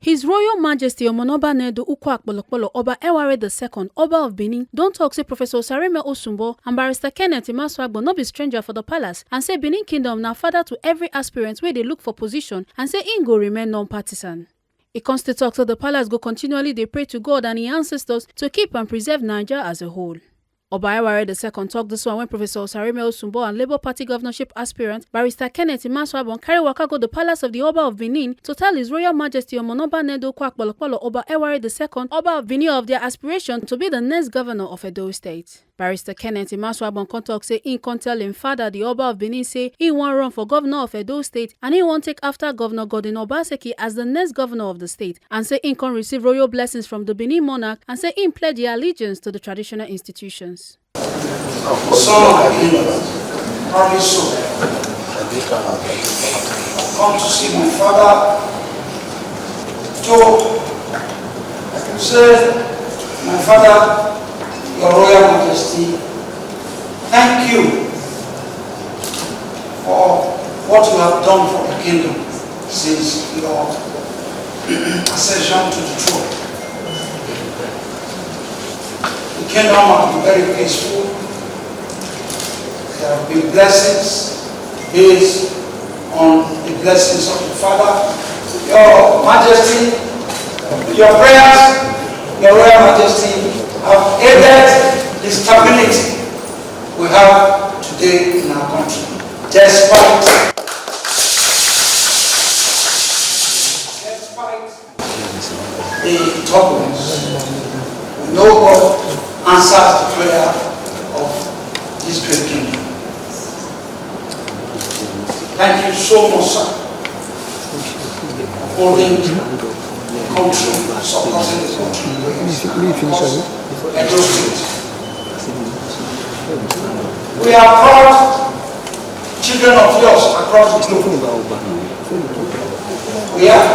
His Royal Majesty Omonoba Nedo Ukwu Oba Ewuare II, Oba of Benin, don't talk say Professor Osareme Osunbor and Barrister Kenneth Imasuagbon no be stranger for the palace and say Benin Kingdom now father to every aspirant where they look for position and say in go remain non-partisan. It constantly talks that the palace go continually they pray to God and his ancestors to keep and preserve Nigeria as a whole. Oba Ewuare II talked this one when Professor Osareme Osunbor and Labour Party governorship aspirant Barrister Kenneth Imasuagbon carry waka go the palace of the Oba of Benin to tell His Royal Majesty Omonoba Nedo Ukwu Oba Ewuare II, Oba of Benin, of their aspiration to be the next governor of Edo State. Barrister Kenneth Imasuagbon talk say he can tell him father the Oba of Benin say he won't run for governor of Edo State and he won't take after Governor Godwin Obaseki as the next governor of the state and say he can receive royal blessings from the Benin monarch and say he pledge their allegiance to the traditional institutions. Son of the kingdom, probably so. I've come to see my father, Joe. I can say, my father, Your Royal Majesty, thank you for what you have done for the kingdom since your accession to the throne. The kingdom has been very peaceful. There have been blessings based on the blessings of the Father. Your Majesty, your prayers, Your Royal Majesty, have aided the stability we have today in our country. Despite the turbulence, we know God answers the prayer of this great kingdom. Thank you so much, sir, for holding the country, supporting the country. Edo State. We are proud children of yours across the globe. We are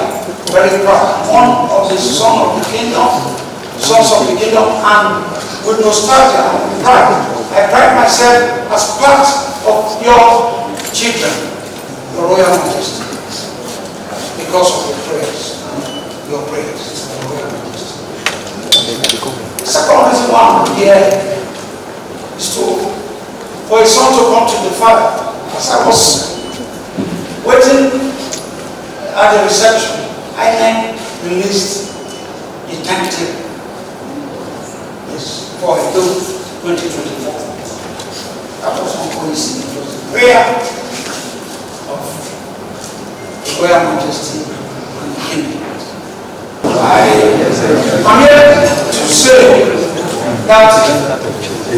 very proud. One of the sons of the kingdom, and with nostalgia and pride, I pride myself as part of your children, Your Royal Majesty, because of your prayers, Your Royal Majesty. The second reason why I'm here is for a son to come to the Father. As I was waiting at the reception, I then released the timetable for Edo 2024. That was uncoincident. It was a prayer of the Royal Majesty and the King. I'm here to say that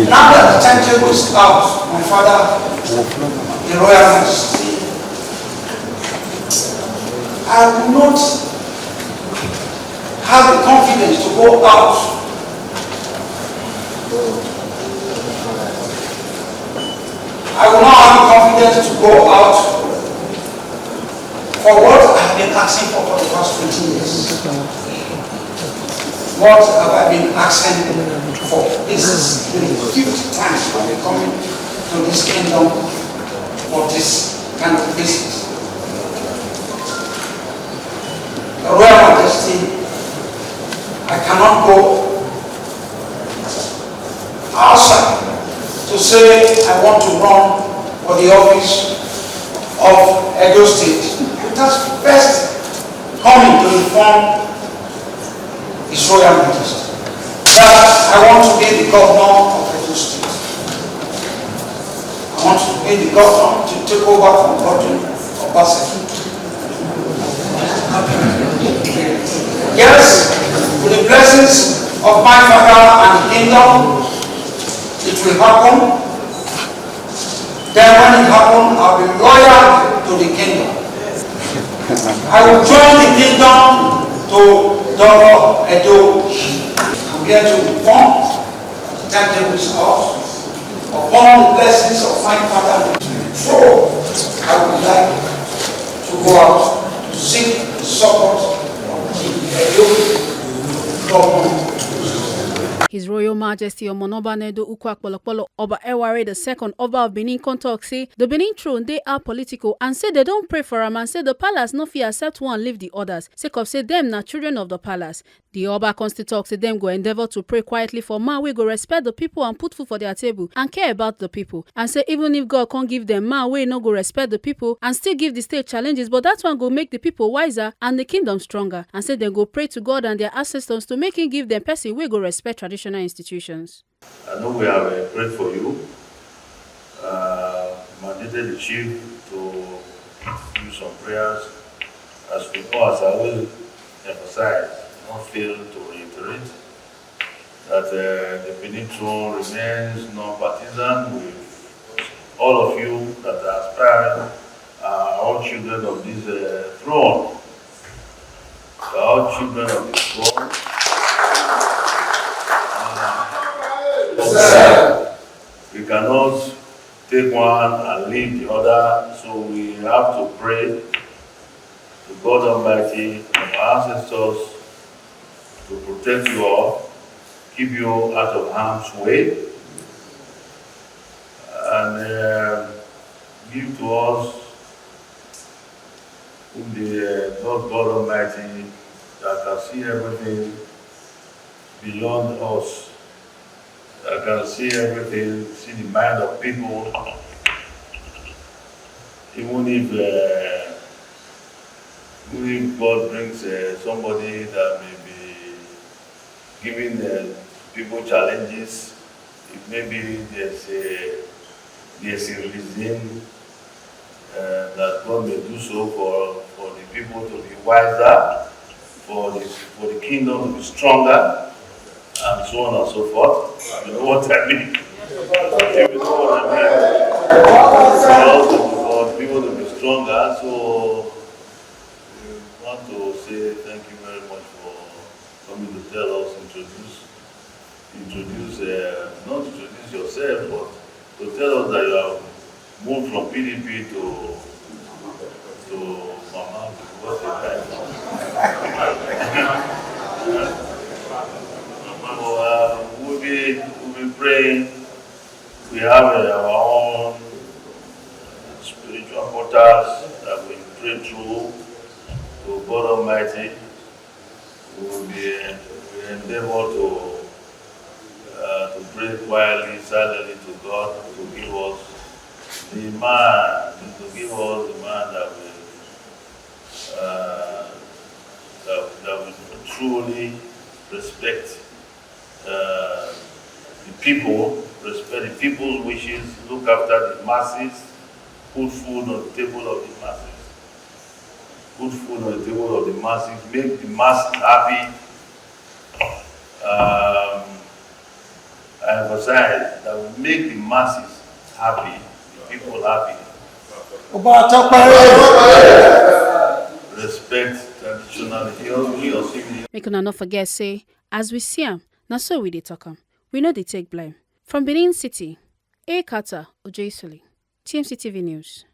now that the timetable is out, my father, the Royal Majesty, I will not have the confidence to go out I will not have the confidence to go out for what I have been asking for the past 20 years. What have I been asking for? This is the 5th time I've been coming to this kingdom for this kind of business. The Royal Majesty, I cannot go outside to say I want to run for the office of Edo State. That's first coming to inform His Royal Majesty that I want to be the governor of Edo State. I want to be the governor to take over from Godwin Obaseki. Yes, with the blessings of my father and the kingdom, it will happen. Then when it happens, I'll be loyal to the kingdom. I will join the kingdom to Doro Edo. I'm here to inform the timetables out upon the blessings of my father. So I would like to go out to seek the support of the Edo government. His Royal Majesty Oba Ewuare Oba Ewuare II, Oba of Benin, talk say the Benin throne they are political and say they don't pray for am and say the palace no fit accept one leave the others, sake of say them na children of the palace. The Oba talk say them go endeavor to pray quietly for man we go respect the people and put food for their table and care about the people, and say even if God can't give them man we no go respect the people and still give the state challenges, but that one go make the people wiser and the kingdom stronger, and say they go pray to God and their ancestors to make him give them person we go respect traditional institutions. I know we have prayed for you. Mandated the chief to do some prayers. As we know, as I will emphasize, not fail to reiterate that the Benin throne remains non-partisan with all of you that are aspiring, all children of this throne. All children of this throne. We cannot take one and leave the other, so we have to pray to God Almighty and our ancestors to protect you all, keep you out of harm's way, and give to us whom the God Almighty that can see everything beyond us. I can see everything, see the mind of people, even if God brings somebody that may be giving people challenges, if maybe there's a reason that God may do so for the people to be wiser, for the kingdom to be stronger, and so on and so forth. You know what I mean? You know what I mean? Also for people to be stronger, so we want to say thank you very much for coming to tell us, not introduce yourself, but to tell us that you have moved from PDP to Mama, what's the time? We'll be praying. We have our own spiritual portals that we pray through to God Almighty. We endeavor to pray quietly, silently to God to give us the man, that will truly respect the people, respect the people's wishes, look after the masses, put food on the table of the masses. Put food on the table of the masses, make the masses happy. I emphasize that we make the masses happy, the people happy. Respect traditionality. Make una not forget say, as we see am, na so we dey talk am. We know they take blame. From Benin City, A. Carter Ojeisoli, TMC TV News.